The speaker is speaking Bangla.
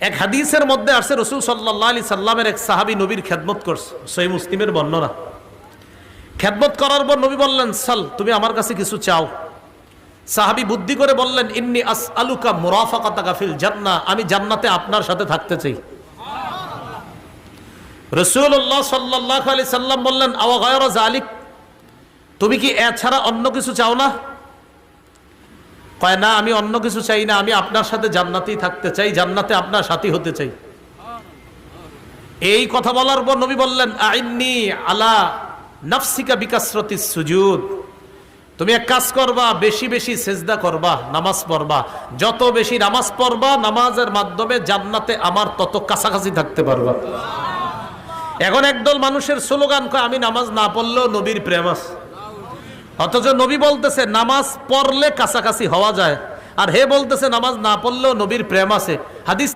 এক হাদিসের মধ্যে আসছে রাসূল সাল্লাল্লাহু আলাইহি সাল্লামের এক সাহাবী নবীর খেদমত করছে, সহিহ মুসলিমের বর্ণনা। খেদমত করার পর নবী বললেন, সাল, তুমি আমার কাছে কিছু চাও। সাহাবী বুদ্ধি করে বললেন, ইন্নী আসআলুকা মুরাফাকাতাকা ফিল জান্নাহ, আমি জান্নাতে আপনার সাথে থাকতে চাই। রাসূলুল্লাহ সাল্লাল্লাহু আলাইহি সাল্লাম বললেন, আওয়া গায়রা যালিক, তুমি কি এছাড়া অন্য কিছু চাও না? কয় না, আমি অন্য কিছু চাই না, আমি আপনার সাথে জান্নাতেই থাকতে চাই, জান্নাতে আপনার সাথী হতে চাই। এই কথা বলার পর নবী বললেন, আইন্নী আলা নাফসিকা বিকাসরাতিস সুজুদ, তুমি এক কাজ করবা, বেশি বেশি সেজদা করবা, নামাজ পড়বা। যত বেশি নামাজ পড়বা, নামাজের মাধ্যমে জান্নাতে আমার তত কাছাকাছি থাকতে পারবা। এখন একদল মানুষের স্লোগান কয়, আমি নামাজ না পড়লেও নবীর প্রেম আছে। অথচ নবী বলতেছে নামাজ পড়লে কাছাকাছি হওয়া যায়, আর হে বলতেছে নামাজ না পড়লেও নবীর প্রেম আছে। হাদিস